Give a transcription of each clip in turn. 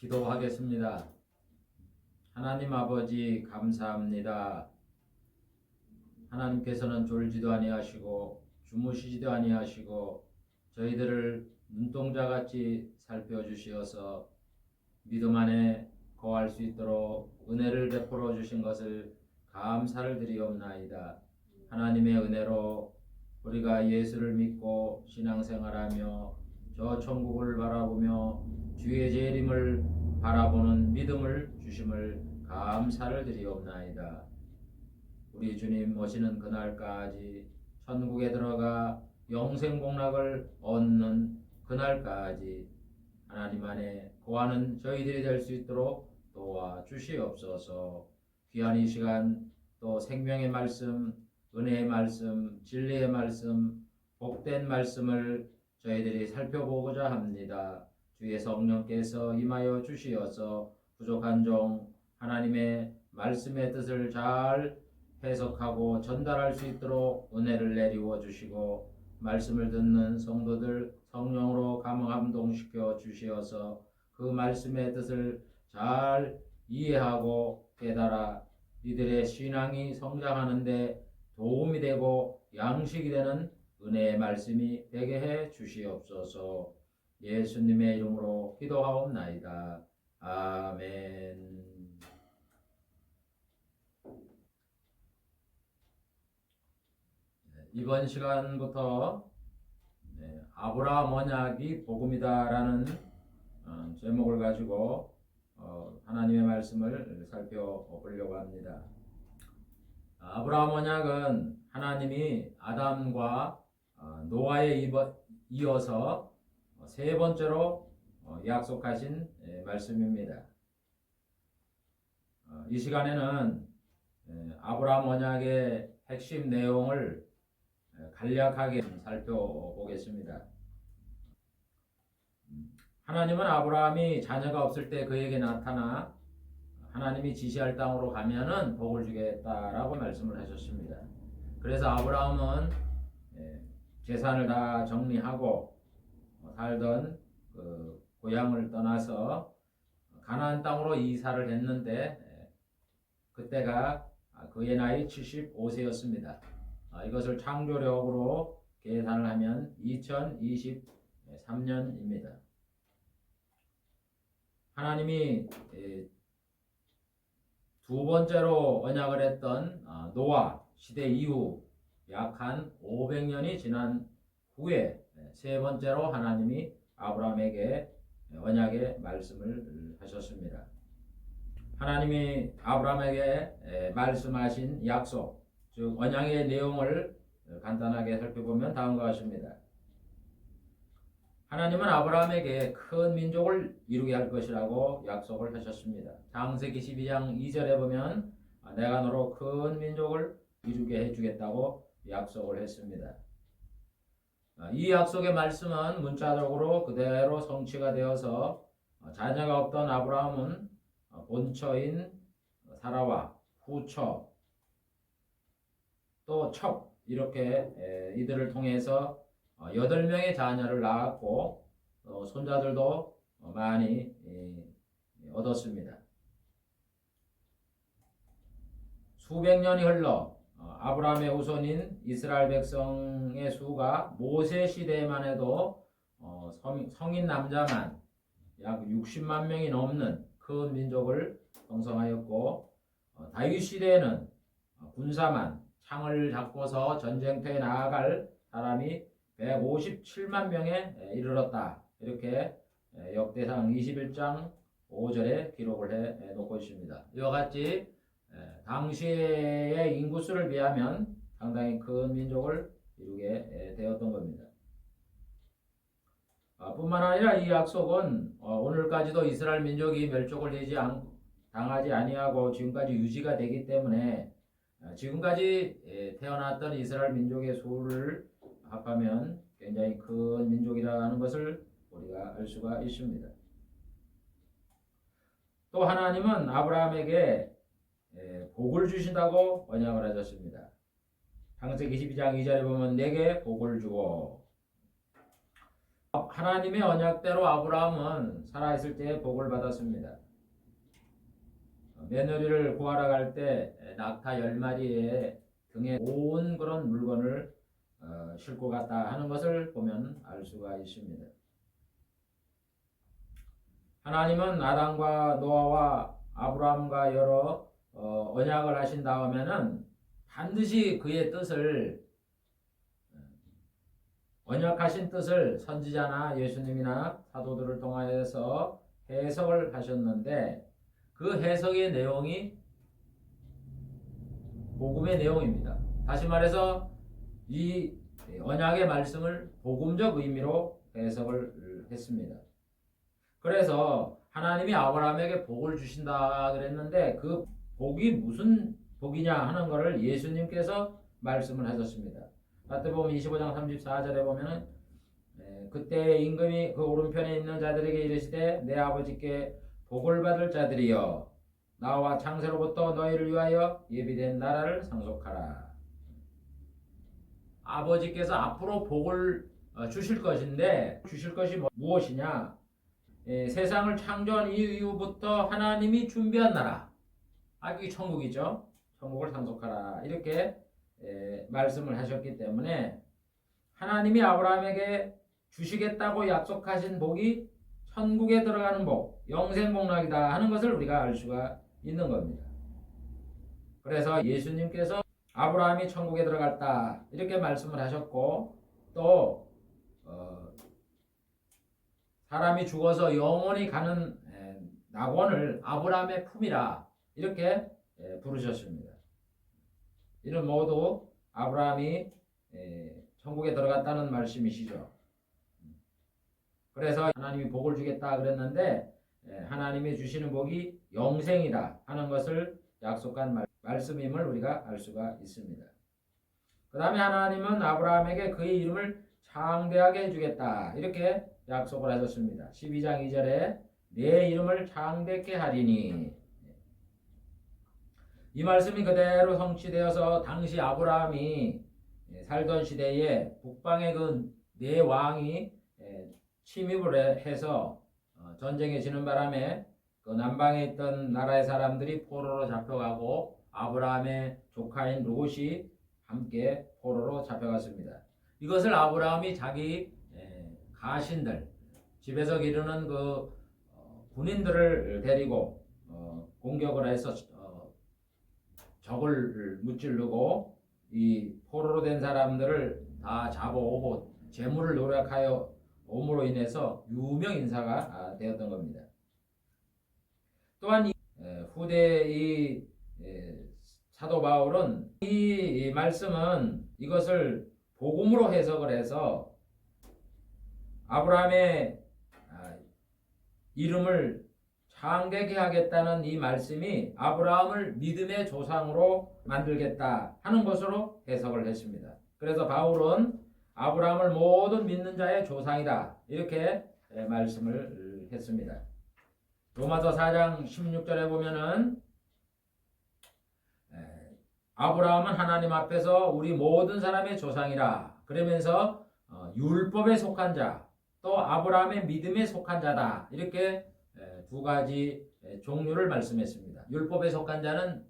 기도하겠습니다. 하나님 아버지 감사합니다. 하나님께서는 졸지도 아니하시고 주무시지도 아니하시고 저희들을 눈동자같이 살펴주시어서 믿음 안에 거할 수 있도록 은혜를 베풀어 주신 것을 감사를 드리옵나이다. 하나님의 은혜로 우리가 예수를 믿고 신앙생활하며 저 천국을 바라보며 주의 재림을 바라보는 믿음을 주심을 감사를 드리옵나이다. 우리 주님 오시는 그날까지 천국에 들어가 영생복락을 얻는 그날까지 하나님 안에 거하는 저희들이 될 수 있도록 도와주시옵소서. 귀한 이 시간 또 생명의 말씀, 은혜의 말씀, 진리의 말씀, 복된 말씀을 저희들이 살펴보고자 합니다. 주의 성령께서 임하여 주시어서 부족한 종 하나님의 말씀의 뜻을 잘 해석하고 전달할 수 있도록 은혜를 내리워 주시고 말씀을 듣는 성도들 성령으로 감동시켜 주시어서 그 말씀의 뜻을 잘 이해하고 깨달아 이들의 신앙이 성장하는데 도움이 되고 양식이 되는 은혜의 말씀이 되게 해 주시옵소서. 예수님의 이름으로 기도하옵나이다. 아멘. 이번 시간부터 아브라함 언약이 복음이다라는 제목을 가지고 하나님의 말씀을 살펴보려고 합니다. 아브라함 언약은 하나님이 아담과 노아에 이어서 세 번째로 약속하신 말씀입니다. 이 시간에는 아브라함 언약의 핵심 내용을 간략하게 살펴보겠습니다. 하나님은 아브라함이 자녀가 없을 때 그에게 나타나 하나님이 지시할 땅으로 가면은 복을 주겠다라고 말씀을 하셨습니다. 그래서 아브라함은 재산을 다 정리하고 살던 그 고향을 떠나서 가나안 땅으로 이사를 했는데 그때가 그의 나이 75세였습니다. 이것을 창조력으로 계산을 하면 2023년입니다. 하나님이 두 번째로 언약을 했던 노아 시대 이후 약 한 500년이 지난 후에 세 번째로 하나님이 아브라함에게 언약의 말씀을 하셨습니다. 하나님이 아브라함에게 말씀하신 약속, 즉 언약의 내용을 간단하게 살펴보면 다음과 같습니다. 하나님은 아브라함에게 큰 민족을 이루게 할 것이라고 약속을 하셨습니다. 창세기 12장 2절에 보면 내가 너로 큰 민족을 이루게 해주겠다고 약속을 했습니다. 이 약속의 말씀은 문자적으로 그대로 성취가 되어서 자녀가 없던 아브라함은 본처인 사라와 후처 또 첩 이렇게 이들을 통해서 8명의 자녀를 낳았고 손자들도 많이 얻었습니다. 수백 년이 흘러 아브라함의 후손인 이스라엘 백성의 수가 모세 시대에만 해도 성인 남자만 약 60만 명이 넘는 큰 민족을 형성하였고 다윗 시대에는 군사만 창을 잡고서 전쟁터에 나아갈 사람이 157만 명에 이르렀다. 이렇게 역대상 21장 5절에 기록을 해 놓고 있습니다. 이와 같이 당시의 인구수를 비하면 상당히 큰 민족을 이루게 되었던 겁니다. 뿐만 아니라 이 약속은 오늘까지도 이스라엘 민족이 멸족을 당하지 아니하고 지금까지 유지가 되기 때문에 지금까지 태어났던 이스라엘 민족의 수를 합하면 굉장히 큰 민족이라는 것을 우리가 알 수가 있습니다. 또 하나님은 아브라함에게 복을 주신다고 언약을 하셨습니다. 창세기 12장 2절에 보면 내게 복을 주고 하나님의 언약대로 아브라함은 살아있을 때에 복을 받았습니다. 며느리를 구하러 갈 때 낙타 10마리에 등에 온 그런 물건을 싣고 갔다 하는 것을 보면 알 수가 있습니다. 하나님은 아담과 노아와 아브라함과 여러 언약을 하신 다음에는 반드시 그의 뜻을, 언약하신 뜻을 선지자나 예수님이나 사도들을 통하여서 해석을 하셨는데, 그 해석의 내용이 복음의 내용입니다. 다시 말해서 이 언약의 말씀을 복음적 의미로 해석을 했습니다. 그래서 하나님이 아브라함에게 복을 주신다 그랬는데, 그 복이 무슨 복이냐 하는 것을 예수님께서 말씀을 하셨습니다. 마태복음 25장 34절에 보면은 그때 임금이 그 오른편에 있는 자들에게 이르시되 내 아버지께 복을 받을 자들이여 나와 창세로부터 너희를 위하여 예비된 나라를 상속하라. 아버지께서 앞으로 복을 주실 것인데, 주실 것이 무엇이냐? 세상을 창조한 이후부터 하나님이 준비한 나라, 이게 천국이죠. 천국을 상속하라, 이렇게 말씀을 하셨기 때문에 하나님이 아브라함에게 주시겠다고 약속하신 복이 천국에 들어가는 복, 영생복락이다 하는 것을 우리가 알 수가 있는 겁니다. 그래서 예수님께서 아브라함이 천국에 들어갔다 이렇게 말씀을 하셨고, 또 사람이 죽어서 영원히 가는 낙원을 아브라함의 품이라 이렇게 부르셨습니다. 이는 모두 아브라함이 천국에 들어갔다는 말씀이시죠. 그래서 하나님이 복을 주겠다 그랬는데, 하나님이 주시는 복이 영생이다 하는 것을 약속한 말씀임을 우리가 알 수가 있습니다. 그 다음에 하나님은 아브라함에게 그의 이름을 창대하게 해주겠다 이렇게 약속을 하셨습니다. 12장 2절에 내 이름을 창대케 하리니, 이 말씀이 그대로 성취되어서 당시 아브라함이 살던 시대에 북방의 그 네 왕이 침입을 해서 전쟁에 지는 바람에 그 남방에 있던 나라의 사람들이 포로로 잡혀가고 아브라함의 조카인 롯이 함께 포로로 잡혀갔습니다. 이것을 아브라함이 자기 가신들, 집에서 기르는 그 군인들을 데리고 공격을 해서 적을 무찌르고 이 포로로 된 사람들을 다 잡아오고 재물을 노력하여 옴으로 인해서 유명 인사가 되었던 겁니다. 또한 후대 이 사도 바울은 이 말씀은 이것을 복음으로 해석을 해서 아브라함의 이름을 창대케 하겠다는 이 말씀이 아브라함을 믿음의 조상으로 만들겠다 하는 것으로 해석을 했습니다. 그래서 바울은 아브라함을 모든 믿는 자의 조상이다 이렇게 말씀을 했습니다. 로마서 4장 16절에 보면은 아브라함은 하나님 앞에서 우리 모든 사람의 조상이라 그러면서 율법에 속한 자, 또 아브라함의 믿음에 속한 자다 이렇게 두 가지 종류를 말씀했습니다. 율법에 속한 자는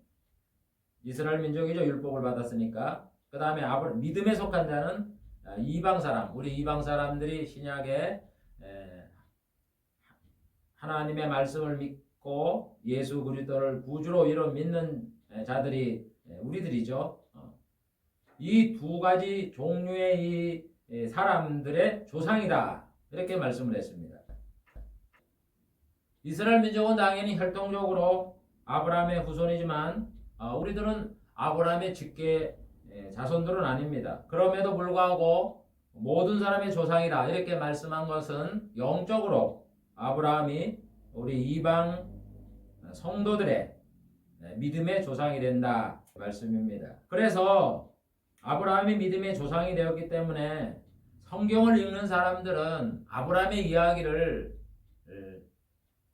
이스라엘 민족이죠. 율법을 받았으니까. 그 다음에 믿음에 속한 자는 이방 사람, 우리 이방 사람들이 신약에 하나님의 말씀을 믿고 예수 그리스도를 구주로 이루 믿는 자들이 우리들이죠. 이 두 가지 종류의 이 사람들의 조상이다 이렇게 말씀을 했습니다. 이스라엘 민족은 당연히 혈통적으로 아브라함의 후손이지만 우리들은 아브라함의 직계 자손들은 아닙니다. 그럼에도 불구하고 모든 사람의 조상이다 이렇게 말씀한 것은 영적으로 아브라함이 우리 이방 성도들의 믿음의 조상이 된다 말씀입니다. 그래서 아브라함이 믿음의 조상이 되었기 때문에 성경을 읽는 사람들은 아브라함의 이야기를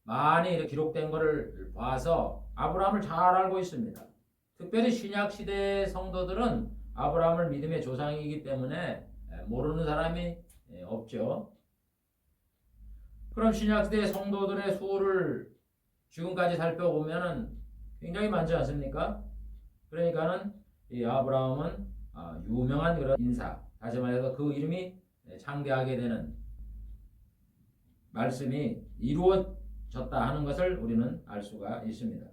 많이 이렇게 기록된 것을 봐서 아브라함을 잘 알고 있습니다. 특별히 신약 시대 성도들은 아브라함을 믿음의 조상이기 때문에 모르는 사람이 없죠. 그럼 신약시대 성도들의 수를 지금까지 살펴보면은 굉장히 많지 않습니까? 그러니까는 이 아브라함은 유명한 그런 인사, 다시 말해서 그 이름이 창대하게 되는 말씀이 이루어졌다 하는 것을 우리는 알 수가 있습니다.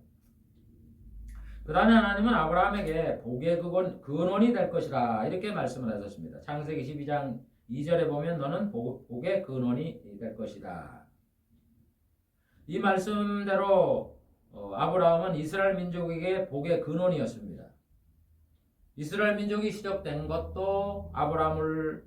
그 다음에 하나님은 아브라함에게 복의 근원이 될 것이라 이렇게 말씀을 하셨습니다. 창세기 12장 2절에 보면 너는 복의 근원이 될 것이다. 이 말씀대로 아브라함은 이스라엘 민족에게 복의 근원이었습니다. 이스라엘 민족이 시작된 것도 아브라함을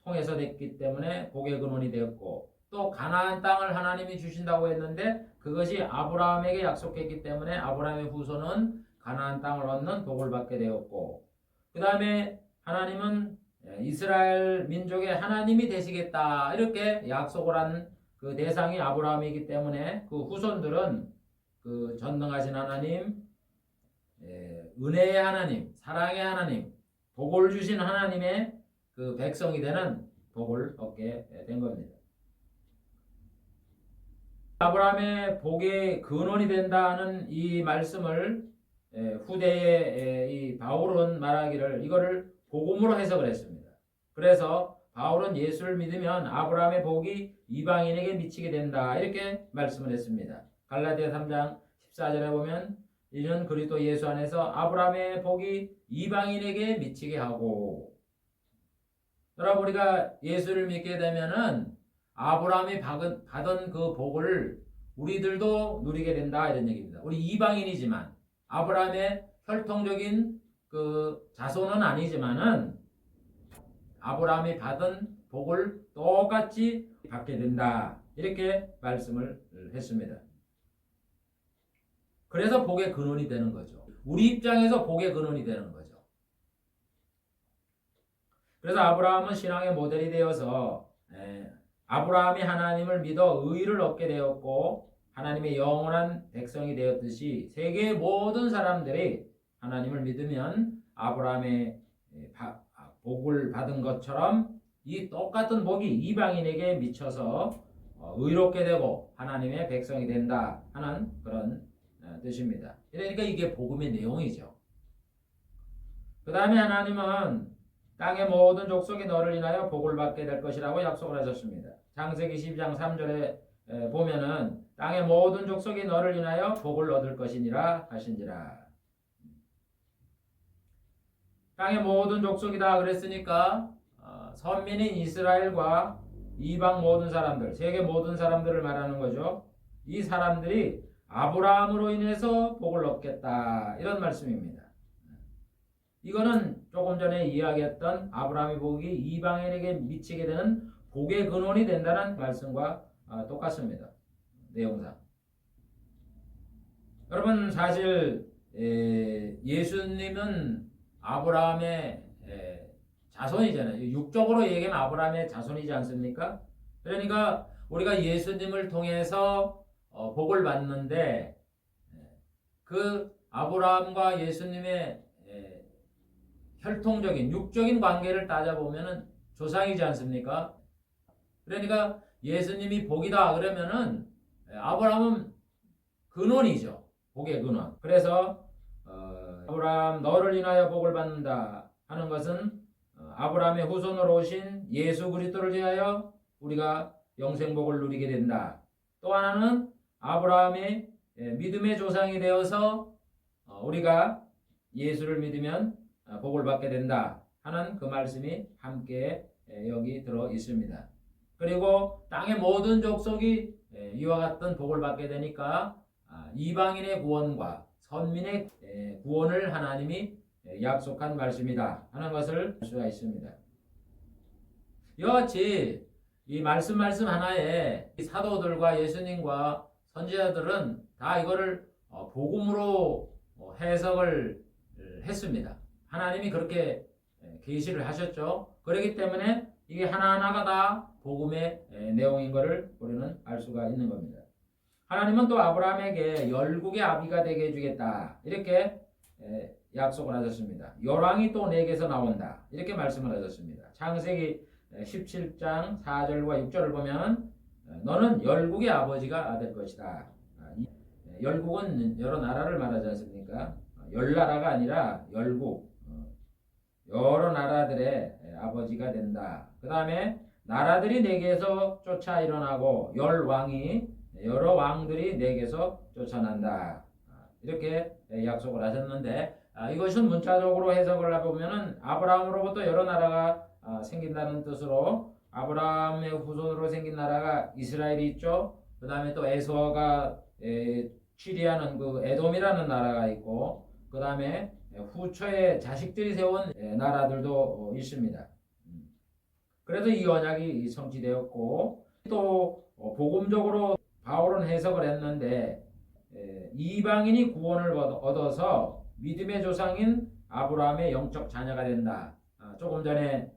통해서 됐기 때문에 복의 근원이 되었고, 또 가나안 땅을 하나님이 주신다고 했는데 그것이 아브라함에게 약속했기 때문에 아브라함의 후손은 가나안 땅을 얻는 복을 받게 되었고, 그 다음에 하나님은 이스라엘 민족의 하나님이 되시겠다 이렇게 약속을 한 그 대상이 아브라함이기 때문에 그 후손들은 그 전능하신 하나님, 은혜의 하나님, 사랑의 하나님, 복을 주신 하나님의 그 백성이 되는 복을 얻게 된 겁니다. 아브라함의 복의 근원이 된다는 이 말씀을 후대에 이 바울은 말하기를 이거를 복음으로 해석을 했습니다. 그래서 바울은 예수를 믿으면 아브라함의 복이 이방인에게 미치게 된다 이렇게 말씀을 했습니다. 갈라디아 3장 14절에 보면 이는 그리스도 예수 안에서 아브라함의 복이 이방인에게 미치게 하고, 여러분 우리가 예수를 믿게 되면은 아브라함이 받은 그 복을 우리들도 누리게 된다 이런 얘기입니다. 우리 이방인이지만 아브라함의 혈통적인 그 자손은 아니지만은 아브라함이 받은 복을 똑같이 받게 된다 이렇게 말씀을 했습니다. 그래서 복의 근원이 되는 거죠. 우리 입장에서 복의 근원이 되는 거죠. 그래서 아브라함은 신앙의 모델이 되어서 아브라함이 하나님을 믿어 의를 얻게 되었고 하나님의 영원한 백성이 되었듯이 세계의 모든 사람들이 하나님을 믿으면 아브라함의 복을 받은 것처럼 이 똑같은 복이 이방인에게 미쳐서 의롭게 되고 하나님의 백성이 된다 하는 그런 뜻입니다. 그러니까 이게 복음의 내용이죠. 그 다음에 하나님은 땅의 모든 족속이 너를 인하여 복을 받게 될 것이라고 약속을 하셨습니다. 창세기 12장 3절에 보면은 땅의 모든 족속이 너를 인하여 복을 얻을 것이니라 하신지라. 땅의 모든 족속이다 그랬으니까 선민인 이스라엘과 이방 모든 사람들, 세계 모든 사람들을 말하는 거죠. 이 사람들이 아브라함으로 인해서 복을 얻겠다 이런 말씀입니다. 이거는 조금 전에 이야기했던 아브라함의 복이 이방인에게 미치게 되는 복의 근원이 된다는 말씀과 똑같습니다. 내용상. 여러분 사실 예수님은 아브라함의 자손이잖아요. 육적으로 얘기하면 아브라함의 자손이지 않습니까? 그러니까 우리가 예수님을 통해서 복을 받는데 그 아브라함과 예수님의 혈통적인 육적인 관계를 따져보면은 조상이지 않습니까? 그러니까 예수님이 복이다 그러면은 아브라함은 근원이죠. 복의 근원. 그래서 아브라함 너를 인하여 복을 받는다 하는 것은 아브라함의 후손으로 오신 예수 그리스도를 위하여 우리가 영생복을 누리게 된다. 또 하나는 아브라함의 믿음의 조상이 되어서 우리가 예수를 믿으면 복을 받게 된다 하는 그 말씀이 함께 여기 들어 있습니다. 그리고 땅의 모든 족속이 이와 같은 복을 받게 되니까 이방인의 구원과 선민의 구원을 하나님이 약속한 말씀이다 하는 것을 알 수가 있습니다. 이와 같이 이 말씀 하나에 사도들과 예수님과 선지자들은 다 이거를 복음으로 해석을 했습니다. 하나님이 그렇게 계시를 하셨죠. 그렇기 때문에 이게 하나하나가 다 복음의 내용인 것을 우리는 알 수가 있는 겁니다. 하나님은 또 아브라함에게 열국의 아비가 되게 해주겠다 이렇게 약속을 하셨습니다. 열왕이 또 내게서 나온다 이렇게 말씀을 하셨습니다. 창세기 17장 4절과 6절을 보면 너는 열국의 아버지가 될 것이다. 열국은 여러 나라를 말하지 않습니까? 열 나라가 아니라 열국, 여러 나라들의 아버지가 된다. 그 다음에 나라들이 내게서 쫓아 일어나고 열 왕이 여러 왕들이 내게서 쫓아난다. 이렇게 약속을 하셨는데 이것은 문자적으로 해석을 해보면은 아브라함으로부터 여러 나라가 생긴다는 뜻으로 아브라함의 후손으로 생긴 나라가 이스라엘이 있죠. 그 다음에 또 에서가 취리하는 그 에돔이라는 나라가 있고 그 다음에 후처의 자식들이 세운 나라들도 있습니다. 그래서 이 언약이 성취되었고 또 복음적으로 바울은 해석을 했는데 이방인이 구원을 얻어서 믿음의 조상인 아브라함의 영적 자녀가 된다. 조금 전에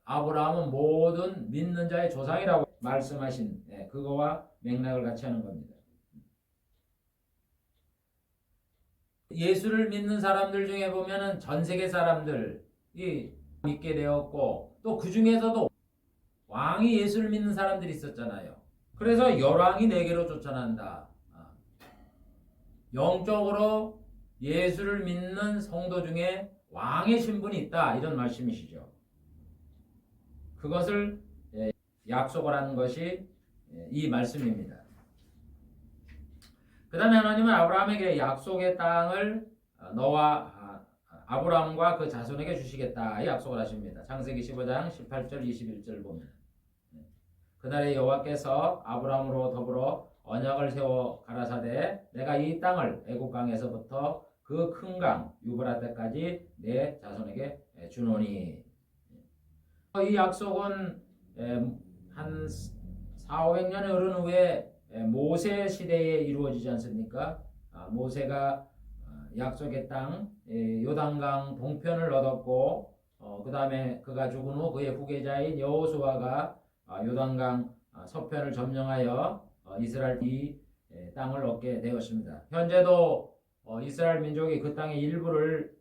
아브라함은 모든 믿는 자의 조상이라고 말씀하신 그거와 맥락을 같이 하는 겁니다. 예수를 믿는 사람들 중에 보면은 전 세계 사람들이 믿게 되었고 또 그 중에서도 왕이 예수를 믿는 사람들이 있었잖아요. 그래서 열왕이 내게로 쫓아난다. 영적으로 예수를 믿는 성도 중에 왕의 신분이 있다. 이런 말씀이시죠. 그것을 약속을 하는 것이 이 말씀입니다. 그 다음에 하나님은 아브라함에게 약속의 땅을 너와 아브라함과 그 자손에게 주시겠다 약속을 하십니다. 창세기 15장 18절 21절 보면 그날에 여호와께서 아브라함으로 더불어 언약을 세워 가라사대 내가 이 땅을 애굽 강에서부터 그 큰 강 유브라데까지 내 자손에게 주노니. 이 약속은 한 400~500년의 흐른 후에 모세 시대에 이루어지지 않습니까? 모세가 약속의 땅 요단강 동편을 얻었고 그 다음에 그가 죽은 후 그의 후계자인 여호수아가 요단강 서편을 점령하여 이스라엘 이 땅을 얻게 되었습니다. 현재도 이스라엘 민족이 그 땅의 일부를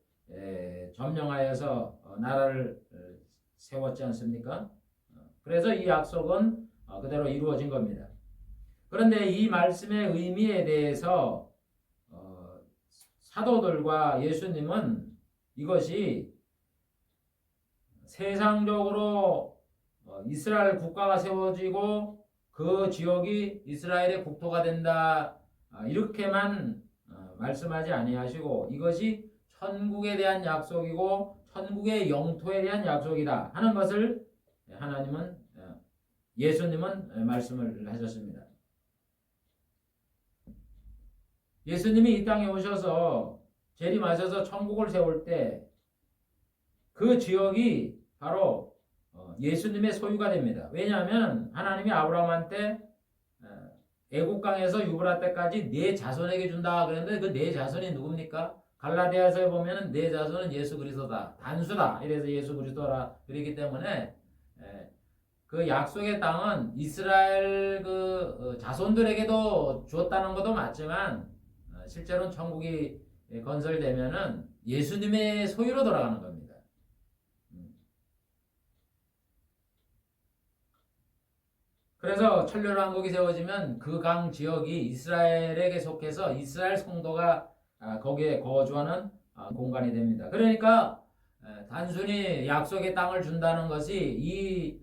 점령하여서 나라를 세웠지 않습니까? 그래서 이 약속은 그대로 이루어진 겁니다. 그런데 이 말씀의 의미에 대해서 사도들과 예수님은 이것이 세상적으로 이스라엘 국가가 세워지고 그 지역이 이스라엘의 국토가 된다 이렇게만 말씀하지 아니하시고 이것이 천국에 대한 약속이고 천국의 영토에 대한 약속이다 하는 것을 하나님은 예수님은 말씀을 하셨습니다. 예수님이 이 땅에 오셔서 재림하셔서 천국을 세울 때 그 지역이 바로 예수님의 소유가 됩니다. 왜냐하면 하나님이 아브라함한테 애국강에서 유브라데까지 네 자손에게 준다 그랬는데 그 네 자손이 누굽니까? 갈라디아서에 보면은 네 자손은 예수 그리스도다. 단수다. 이래서 예수 그리스도라 그러기 때문에 그 약속의 땅은 이스라엘 그 자손들에게도 주었다는 것도 맞지만 실제로는 천국이 건설되면은 예수님의 소유로 돌아가는 겁니다. 그래서 천년 왕국이 세워지면 그 강 지역이 이스라엘에게 속해서 이스라엘 성도가 거기에 거주하는 공간이 됩니다. 그러니까 단순히 약속의 땅을 준다는 것이 이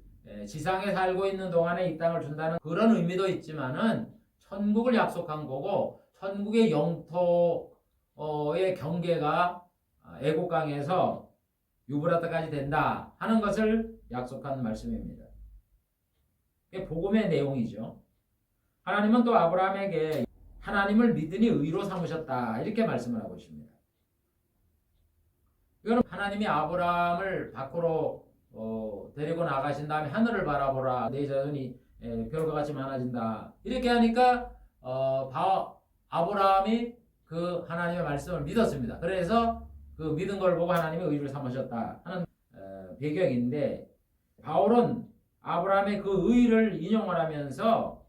지상에 살고 있는 동안에 이 땅을 준다는 그런 의미도 있지만은 천국을 약속한 거고 천국의 영토의 경계가 애국강에서 유브라데까지 된다 하는 것을 약속한 말씀입니다. 이게 복음의 내용이죠. 하나님은 또 아브라함에게 하나님을 믿으니 의로 삼으셨다 이렇게 말씀을 하고 있습니다. 이거는 하나님이 아브라함을 밖으로 데리고 나가신 다음에 하늘을 바라보라 내 자손이 별과 같이 많아진다 이렇게 하니까 아브라함이 그 하나님의 말씀을 믿었습니다. 그래서 그 믿은 걸 보고 하나님의 의를 삼으셨다 하는 배경인데 바울은 아브라함의 그 의를 인용을 하면서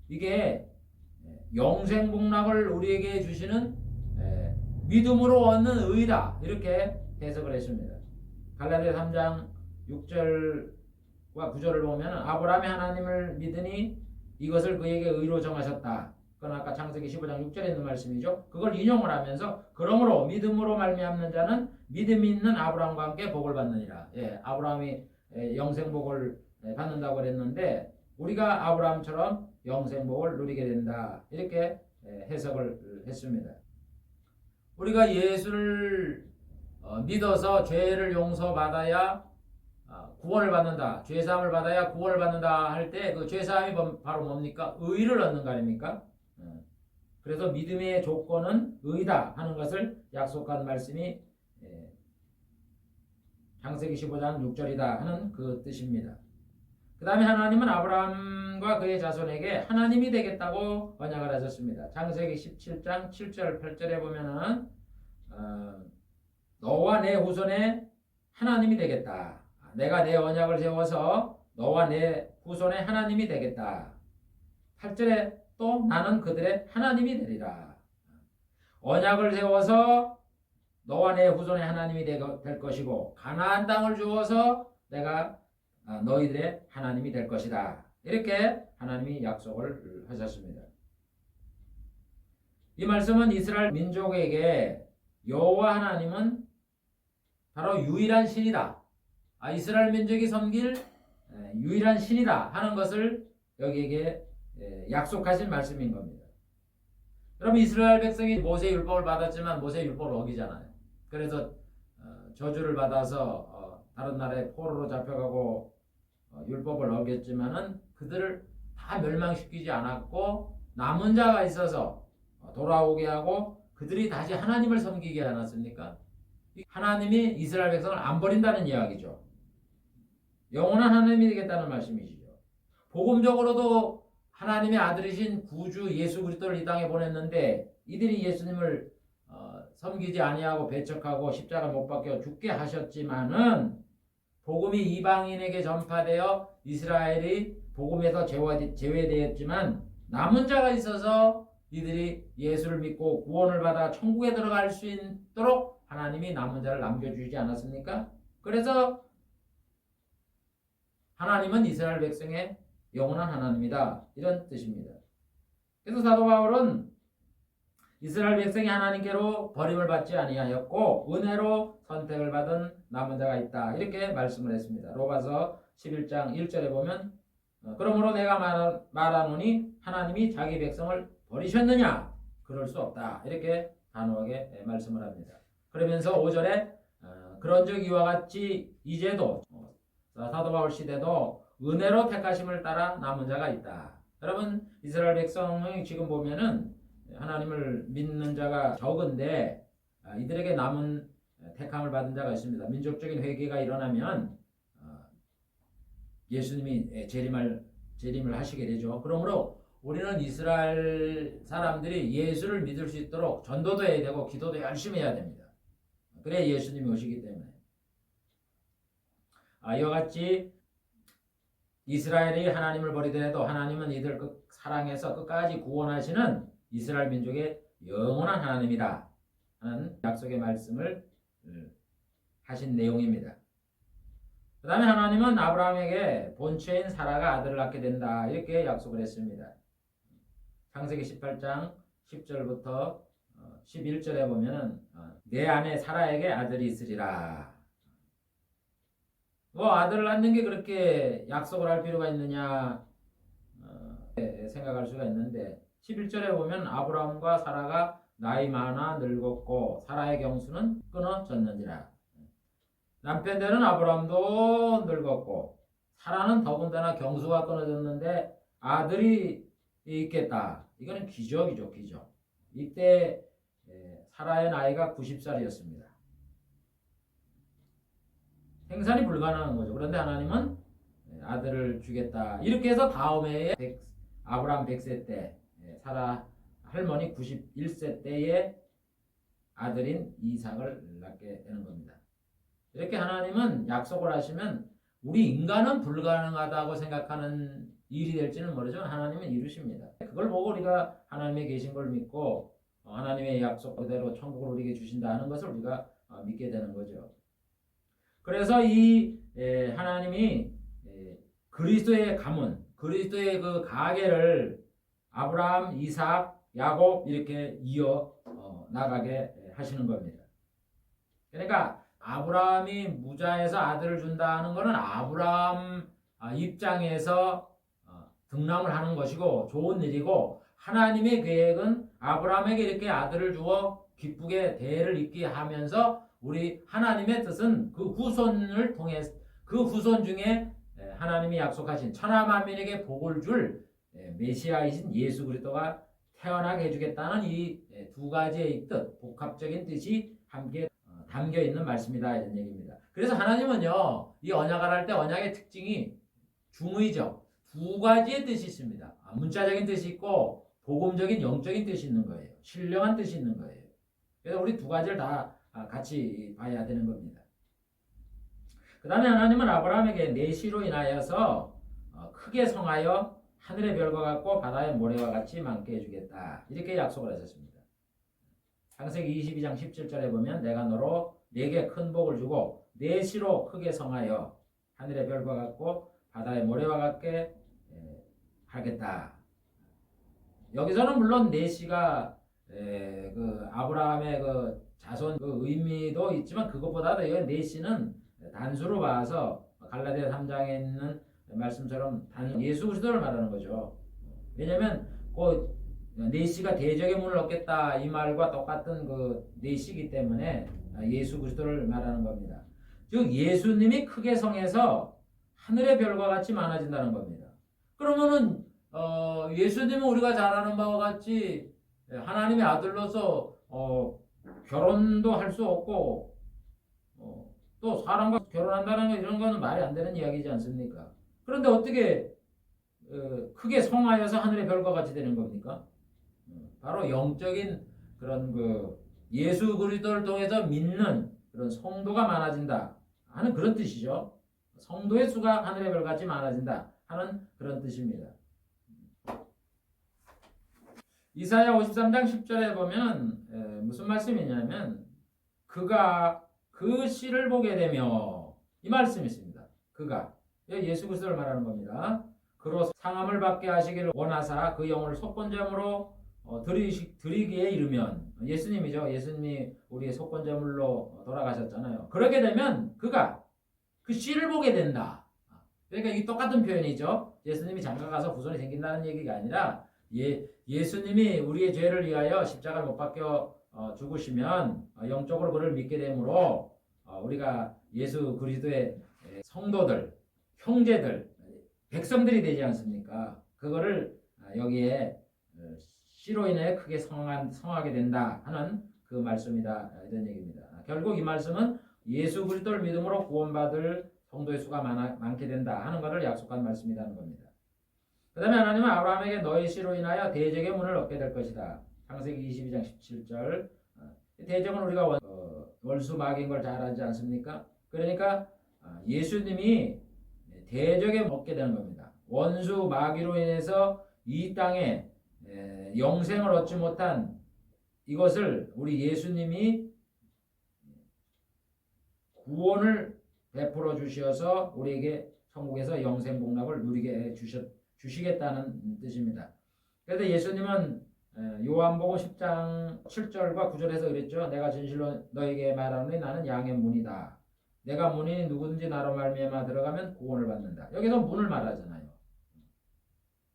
이게 영생복락을 우리에게 주시는 믿음으로 얻는 의다 이렇게 해석을 했습니다. 갈라디아 3장 6절과 구절을 보면 아브라함이 하나님을 믿으니 이것을 그에게 의로 정하셨다. 그건 아까 창세기 15장 6절에 있는 말씀이죠. 그걸 인용을 하면서 그러므로 믿음으로 말미암는 자는 믿음이 있는 아브라함과 함께 복을 받느니라. 아브라함이 영생복을 받는다고 그랬는데 우리가 아브라함처럼 영생복을 누리게 된다. 이렇게 해석을 했습니다. 우리가 예수를 믿어서 죄를 용서받아야 구원을 받는다. 죄사함을 받아야 구원을 받는다 할 때 그 죄사함이 바로 뭡니까? 의를 얻는 거 아닙니까? 그래서 믿음의 조건은 의다 하는 것을 약속한 말씀이 창세기 15장 6절이다 하는 그 뜻입니다. 그 다음에 하나님은 아브라함과 그의 자손에게 하나님이 되겠다고 언약을 하셨습니다. 창세기 17장 7절 8절에 보면은 너와 내 후손의 하나님이 되겠다. 내가 내 언약을 세워서 너와 내 후손의 하나님이 되겠다. 8절에 또 나는 그들의 하나님이 되리라. 언약을 세워서 너와 내 후손의 하나님이 될 것이고 가나안 땅을 주어서 내가 너희들의 하나님이 될 것이다. 이렇게 하나님이 약속을 하셨습니다. 이 말씀은 이스라엘 민족에게 여호와 하나님은 바로 유일한 신이다. 이스라엘 민족이 섬길 유일한 신이다 하는 것을 여기에게 약속하신 말씀인 겁니다. 여러분 이스라엘 백성이 모세 율법을 받았지만 모세 율법을 어기잖아요. 그래서 저주를 받아서 다른 나라에 포로로 잡혀가고 율법을 어겼지만은 그들을 다 멸망시키지 않았고 남은 자가 있어서 돌아오게 하고 그들이 다시 하나님을 섬기게 하지 않았습니까? 하나님이 이스라엘 백성을 안 버린다는 이야기죠. 영원한 하나님이 되겠다는 말씀이시죠. 복음적으로도 하나님의 아들이신 구주 예수 그리스도를 이 땅에 보냈는데 이들이 예수님을 섬기지 아니하고 배척하고 십자가 못 박혀 죽게 하셨지만은 복음이 이방인에게 전파되어 이스라엘이 복음에서 제외되었지만 남은 자가 있어서 이들이 예수를 믿고 구원을 받아 천국에 들어갈 수 있도록 하나님이 남은 자를 남겨주지 않았습니까? 그래서 하나님은 이스라엘 백성의 영원한 하나님이다. 이런 뜻입니다. 그래서 사도 바울은 이스라엘 백성이 하나님께로 버림을 받지 아니하였고 은혜로 선택을 받은 남은 자가 있다. 이렇게 말씀을 했습니다. 로마서 11장 1절에 보면 그러므로 내가 말하노니 하나님이 자기 백성을 버리셨느냐? 그럴 수 없다. 이렇게 단호하게 말씀을 합니다. 그러면서 5절에 그런즉 이와 같이 이제도 사도 바울 시대도 은혜로 택하심을 따라 남은 자가 있다. 여러분 이스라엘 백성이 지금 보면은 하나님을 믿는 자가 적은데 이들에게 남은 택함을 받은 자가 있습니다. 민족적인 회개가 일어나면 예수님이 재림을 하시게 되죠. 그러므로 우리는 이스라엘 사람들이 예수를 믿을 수 있도록 전도도 해야 되고 기도도 열심히 해야 됩니다. 그래야 예수님이 오시기 때문에 이와 같이 이스라엘이 하나님을 버리더라도 하나님은 이들 사랑해서 끝까지 구원하시는 이스라엘 민족의 영원한 하나님이다 하는 약속의 말씀을 하신 내용입니다. 그 다음에 하나님은 아브라함에게 본처인 사라가 아들을 낳게 된다 이렇게 약속을 했습니다. 창세기 18장 10절부터 11절에 보면은 내 아내 사라에게 아들이 있으리라. 아들을 낳는 게 그렇게 약속을 할 필요가 있느냐 생각할 수가 있는데 11절에 보면 아브라함과 사라가 나이 많아 늙었고 사라의 경수는 끊어졌느니라. 남편 되는 아브라함도 늙었고 사라는 더군다나 경수가 끊어졌는데 아들이 있겠다. 이거는 기적이죠, 기적. 이때 사라의 나이가 90살이었습니다. 생산이 불가능한 거죠. 그런데 하나님은 아들을 주겠다. 이렇게 해서 다음 해에 아브라함 100세 때 사라 할머니 91세 때에 아들인 이삭을 낳게 되는 겁니다. 이렇게 하나님은 약속을 하시면 우리 인간은 불가능하다고 생각하는 일이 될지는 모르지만 하나님은 이루십니다. 그걸 보고 우리가 하나님의 계신 걸 믿고 하나님의 약속 그대로 천국을 우리에게 주신다는 것을 우리가 믿게 되는 거죠. 그래서 이 하나님이 그리스도의 가문, 그리스도의 그 가계를 아브라함, 이삭, 야곱 이렇게 이어 나가게 하시는 겁니다. 그러니까 아브라함이 무자에서 아들을 준다는 것은 아브라함 입장에서 등남을 하는 것이고 좋은 일이고, 하나님의 계획은 아브라함에게 이렇게 아들을 주어 기쁘게 대를 잇게 하면서 우리 하나님의 뜻은 그 후손을 통해 그 후손 중에 하나님이 약속하신 천하 만민에게 복을 줄 메시아이신 예수 그리스도가 태어나게 해주겠다는 이 두 가지의 뜻, 복합적인 뜻이 함께 담겨 있는 말씀이다 이런 얘기입니다. 그래서 하나님은요, 이 언약을 할 때 언약의 특징이 중의적 두 가지의 뜻이 있습니다. 문자적인 뜻이 있고 복음적인 영적인 뜻이 있는 거예요. 신령한 뜻이 있는 거예요. 그래서 우리 두 가지를 다 같이 봐야 되는 겁니다. 그 다음에 하나님은 아브라함에게 내시로 인하여서 크게 성하여 하늘의 별과 같고 바다의 모래와 같이 많게 해주겠다 이렇게 약속을 하셨습니다. 창세기 22장 17절에 보면 내가 너로 네게 큰 복을 주고 내시로 크게 성하여 하늘의 별과 같고 바다의 모래와 같게 하겠다. 여기서는 물론 내시가 그 아브라함의 그 자손 그 의미도 있지만 그것보다도 이 내시는 단수로 봐서 갈라디아 3장에 있는 말씀처럼 예수 그리스도를 말하는 거죠. 왜냐하면 그 내시가 대적의 문을 얻겠다 이 말과 똑같은 그 내시이기 때문에 예수 그리스도를 말하는 겁니다. 즉 예수님이 크게 성해서 하늘의 별과 같이 많아진다는 겁니다. 그러면은 예수님은 우리가 잘 아는 바와 같이 하나님의 아들로서 결혼도 할 수 없고 또 사람과 결혼한다는 거 이런 거는 말이 안 되는 이야기지 않습니까? 그런데 어떻게 크게 성하여서 하늘의 별과 같이 되는 겁니까? 바로 영적인 그런 그 예수 그리스도를 통해서 믿는 그런 성도가 많아진다 하는 그런 뜻이죠. 성도의 수가 하늘의 별같이 많아진다 하는 그런 뜻입니다. 이사야 53장 10절에 보면 무슨 말씀이냐면 그가 그 씨를 보게 되며 이 말씀이 있습니다. 그가 예수 그리스도를 말하는 겁니다. 그로 상함을 받게 하시기를 원하사 그 영혼을 속건제물로 드리기에 이르면 예수님이죠. 예수님이 우리의 속건제물로 돌아가셨잖아요. 그렇게 되면 그가 그 씨를 보게 된다. 그러니까 이 똑같은 표현이죠. 예수님이 장가가서 후손이 생긴다는 얘기가 아니라 예수님이 우리의 죄를 위하여 십자가를 못 박혀 죽으시면 영적으로 그를 믿게 되므로 우리가 예수 그리스도의 성도들, 형제들, 백성들이 되지 않습니까? 그거를 여기에 씨로 인해 크게 성하게 된다 하는 그 말씀이다 이런 얘기입니다. 결국 이 말씀은 예수 그리스도를 믿음으로 구원받을 성도의 수가 많게 된다 하는 것을 약속한 말씀이라는 겁니다. 그 다음에 하나님은 아브라함에게 너의 씨로 인하여 대적의 문을 얻게 될 것이다. 창세기 22장 17절. 대적은 우리가 월수막인 걸 잘 알지 않습니까? 그러니까 예수님이 대적에 얻게 되는 겁니다. 원수 마귀로 인해서 이 땅에 영생을 얻지 못한 이것을 우리 예수님이 구원을 베풀어 주셔서 우리에게 천국에서 영생 복락을 누리게 주시겠다는 뜻입니다. 그래서 예수님은 요한복음 10장 7절과 9절에서 그랬죠. 내가 진실로 너에게 말하노니 나는 양의 문이다. 내가 문이니 누구든지 나로 말미암아 들어가면 구원을 받는다. 여기서 문을 말하잖아요.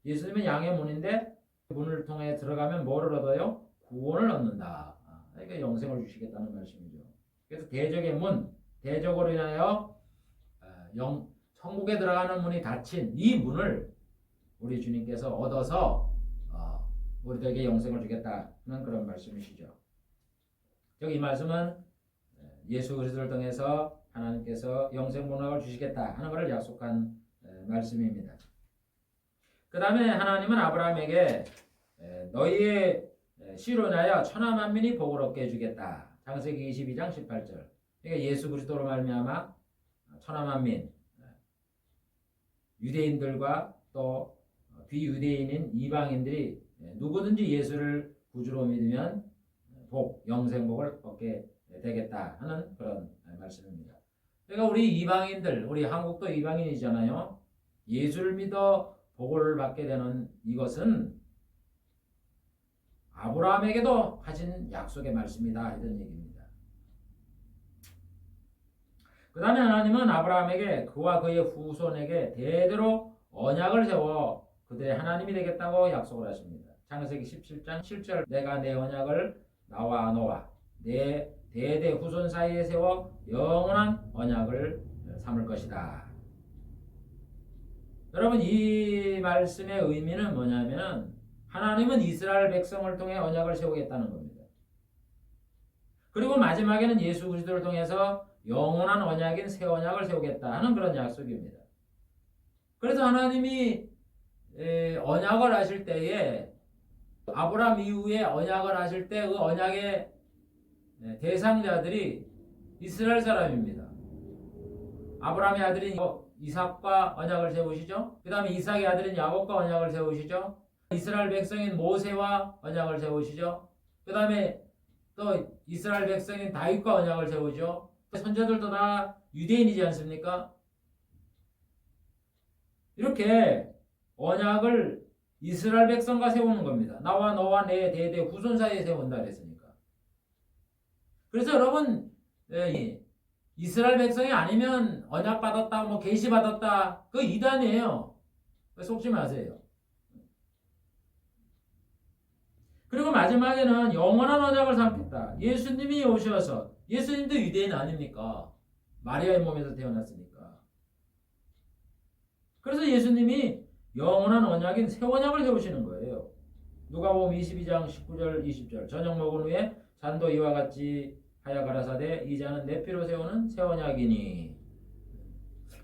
예수님은 양의 문인데 문을 통해 들어가면 뭐를 얻어요? 구원을 얻는다. 그러니까 영생을 주시겠다는 말씀이죠. 그래서 대적의 문, 대적으로 인하여 천국에 들어가는 문이 닫힌 이 문을 우리 주님께서 얻어서 우리들에게 영생을 주겠다는 그런 말씀이시죠. 즉 이 말씀은 예수 그리스도를 통해서 하나님께서 영생 복락을 주시겠다 하는 것을 약속한 말씀입니다. 그 다음에 하나님은 아브라함에게 너희의 씨로 인하여 천하 만민이 복을 얻게 해주겠다. 창세기 22장 18절. 그러니까 예수 그리스도로 말미암아 천하 만민, 유대인들과 또 비유대인인 이방인들이 누구든지 예수를 구주로 믿으면 영생복을 얻게 되겠다 하는 그런 말씀입니다. 그러니까 우리 이방인들, 우리 한국도 이방인이잖아요. 예수를 믿어 복을 받게 되는 이것은 아브라함에게도 하신 약속의 말씀이다 이런 얘기입니다. 그 다음에 하나님은 아브라함에게 그와 그의 후손에게 대대로 언약을 세워 그들의 하나님이 되겠다고 약속을 하십니다. 창세기 17장 7절 내가 내 언약을 나와 너와 내 대대 후손 사이에 세워 영원한 언약을 삼을 것이다. 여러분 이 말씀의 의미는 뭐냐면 하나님은 이스라엘 백성을 통해 언약을 세우겠다는 겁니다. 그리고 마지막에는 예수 그리스도를 통해서 영원한 언약인 새 언약을 세우겠다 하는 그런 약속입니다. 그래서 하나님이 언약을 하실 때에 아브라함 이후에 언약을 하실 때 그 언약의 대상자들이 이스라엘 사람입니다. 아브라함의 아들인 이삭과 언약을 세우시죠. 그 다음에 이삭의 아들인 야곱과 언약을 세우시죠. 이스라엘 백성인 모세와 언약을 세우시죠. 그 다음에 또 이스라엘 백성인 다윗과 언약을 세우죠. 선자들도 다 유대인이지 않습니까? 이렇게 언약을 이스라엘 백성과 세우는 겁니다. 나와 너와 내 대대 후손 사이에 세운다 그랬으니까. 그래서 여러분 이스라엘 백성이 아니면 언약 받았다, 뭐 계시 받았다, 그 이단이에요. 속지 마세요. 그리고 마지막에는 영원한 언약을 삼겠다. 예수님이 오셔서 예수님도 유대인 아닙니까? 마리아의 몸에서 태어났으니까. 그래서 예수님이 영원한 언약인 새 언약을 세우시는 거예요. 누가복음 22장 19절 20절 저녁 먹은 후에 잔도 이와 같이 하여 가라사대 이 잔은 내 피로 세우는 새 언약이니.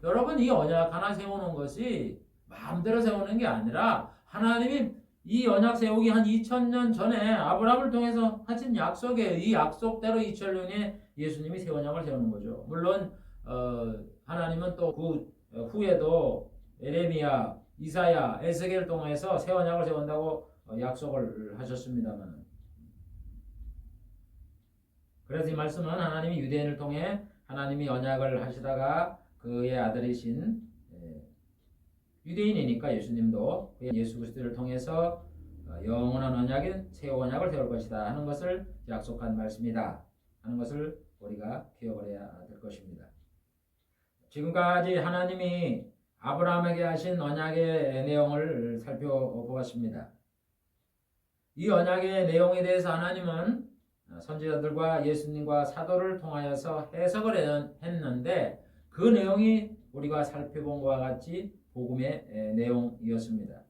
여러분 이 언약 하나 세우는 것이 마음대로 세우는 게 아니라 하나님이 이 언약 세우기 한 2000년 전에 아브라함을 통해서 하신 약속이에요. 이 약속대로 2000년에 예수님이 새 언약을 세우는 거죠. 물론 하나님은 또 그 후에도 에레미야, 이사야, 에스겔을 통해서 새 언약을 세운다고 약속을 하셨습니다만, 그래서 이 말씀은 하나님이 유대인을 통해 하나님이 언약을 하시다가 그의 아들이신 유대인이니까 예수님도 예수 그리스도를 통해서 영원한 언약인 새 언약을 세울 것이다 하는 것을 약속한 말씀이다 하는 것을 우리가 기억을 해야 될 것입니다. 지금까지 하나님이 아브라함에게 하신 언약의 내용을 살펴보았습니다. 이 언약의 내용에 대해서 하나님은 선지자들과 예수님과 사도를 통하여서 해석을 했는데 그 내용이 우리가 살펴본 것과 같이 복음의 내용이었습니다.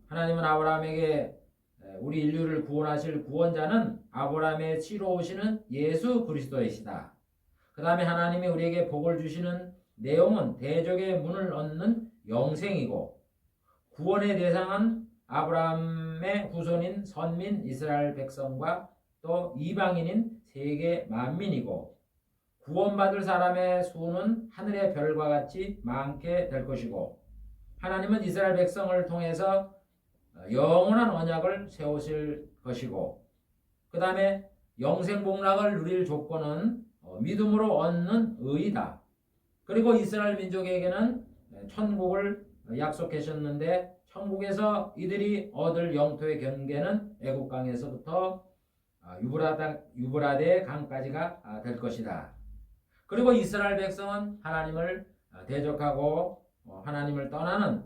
하나님은 아브라함에게 우리 인류를 구원하실 구원자는 아브라함의 치로 오시는 예수 그리스도이시다. 그 다음에 하나님이 우리에게 복을 주시는 내용은 대적의 문을 얻는 영생이고 구원의 대상은 아브라함의 후손인 선민 이스라엘 백성과 또 이방인인 세계 만민이고 구원받을 사람의 수는 하늘의 별과 같이 많게 될 것이고 하나님은 이스라엘 백성을 통해서 영원한 언약을 세우실 것이고 그 다음에 영생복락을 누릴 조건은 믿음으로 얻는 의이다. 그리고 이스라엘 민족에게는 천국을 약속하셨는데 천국에서 이들이 얻을 영토의 경계는 애국강에서부터 유브라데 강까지가 될 것이다. 그리고 이스라엘 백성은 하나님을 대적하고 하나님을 떠나는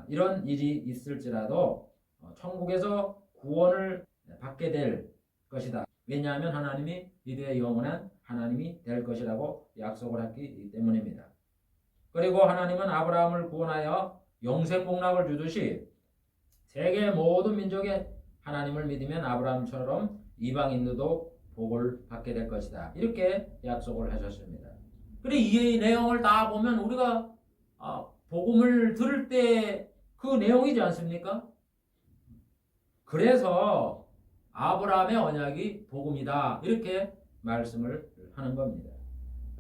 이런 일이 있을지라도 천국에서 구원을 받게 될 것이다. 왜냐하면 하나님이 이들의 영원한 하나님이 될 것이라고 약속을 했기 때문입니다. 그리고 하나님은 아브라함을 구원하여 영생복락을 주듯이 세계 모든 민족의 하나님을 믿으면 아브라함처럼 이방인들도 복을 받게 될 것이다. 이렇게 약속을 하셨습니다. 그래 이 내용을 다 보면 우리가 복음을 들을 때 그 내용이지 않습니까? 그래서 아브라함의 언약이 복음이다. 이렇게 말씀을 하는 겁니다.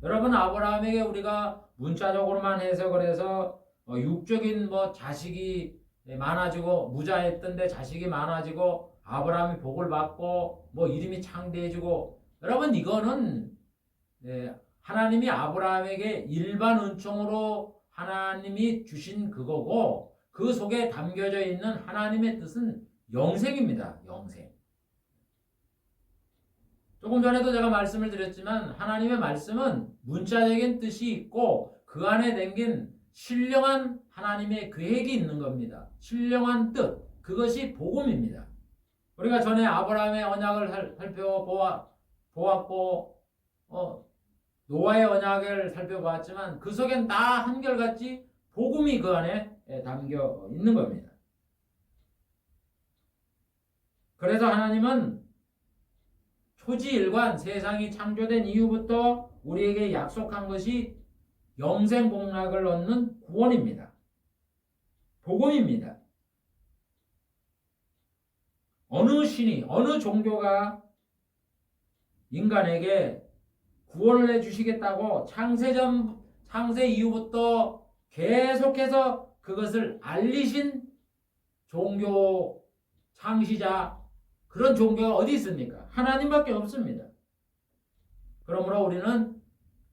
여러분 아브라함에게 우리가 문자적으로만 해석을 해서 육적인 자식이 많아지고 무자했던데 자식이 많아지고 아브라함이 복을 받고 이름이 창대해지고 여러분 이거는 하나님이 아브라함에게 일반 은총으로 하나님이 주신 그거고 그 속에 담겨져 있는 하나님의 뜻은 영생입니다. 영생. 조금 전에도 제가 말씀을 드렸지만 하나님의 말씀은 문자적인 뜻이 있고 그 안에 담긴 신령한 하나님의 계획이 있는 겁니다. 신령한 뜻. 그것이 복음입니다. 우리가 전에 아브라함의 언약을 살펴보았고 노아의 언약을 살펴보았지만 그 속엔 다 한결같이 복음이 그 안에 담겨 있는 겁니다. 그래서 하나님은 초지일관 세상이 창조된 이후부터 우리에게 약속한 것이 영생복락을 얻는 구원입니다. 복음입니다. 어느 신이 어느 종교가 인간에게 구원을 해주시겠다고 창세 이후부터 계속해서 그것을 알리신 종교 창시자 그런 종교가 어디 있습니까? 하나님밖에 없습니다. 그러므로 우리는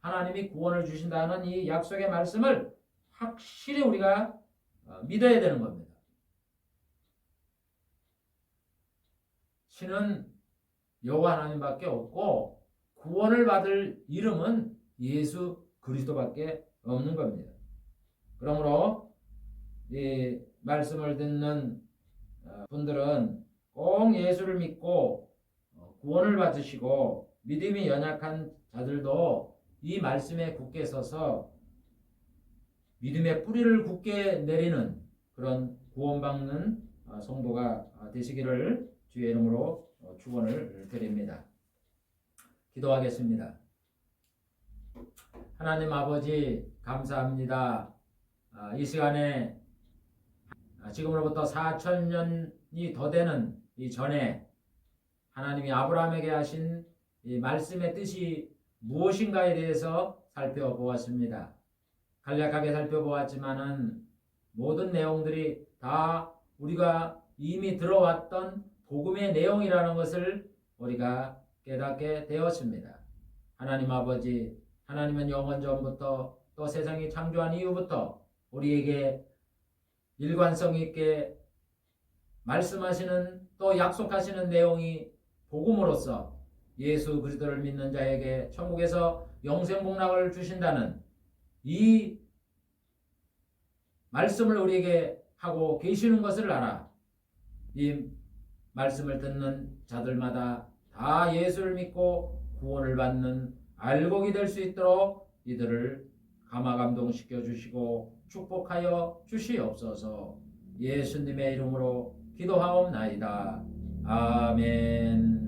하나님이 구원을 주신다는 이 약속의 말씀을 확실히 우리가 믿어야 되는 겁니다. 신은 여호와 하나님밖에 없고 구원을 받을 이름은 예수 그리스도밖에 없는 겁니다. 그러므로 이 말씀을 듣는 분들은 꼭 예수를 믿고 구원을 받으시고 믿음이 연약한 자들도 이 말씀에 굳게 서서 믿음의 뿌리를 굳게 내리는 그런 구원받는 성도가 되시기를 주의 이름으로 축원을 드립니다. 기도하겠습니다. 하나님 아버지 감사합니다. 이 시간에 지금으로부터 4,000년이 더 되는 이 전에 하나님이 아브라함에게 하신 이 말씀의 뜻이 무엇인가에 대해서 살펴보았습니다. 간략하게 살펴보았지만은 모든 내용들이 다 우리가 이미 들어왔던 복음의 내용이라는 것을 우리가 깨닫게 되었습니다. 하나님 아버지, 하나님은 영원 전부터 또 세상이 창조한 이후부터 우리에게 일관성 있게 말씀하시는 또 약속하시는 내용이 복음으로서 예수 그리스도를 믿는 자에게 천국에서 영생복락을 주신다는 이 말씀을 우리에게 하고 계시는 것을 알아 이 말씀을 듣는 자들마다 다 예수를 믿고 구원을 받는 알곡이 될 수 있도록 이들을 감화감동시켜 주시고 축복하여 주시옵소서. 예수님의 이름으로 기도하옵나이다. 아멘.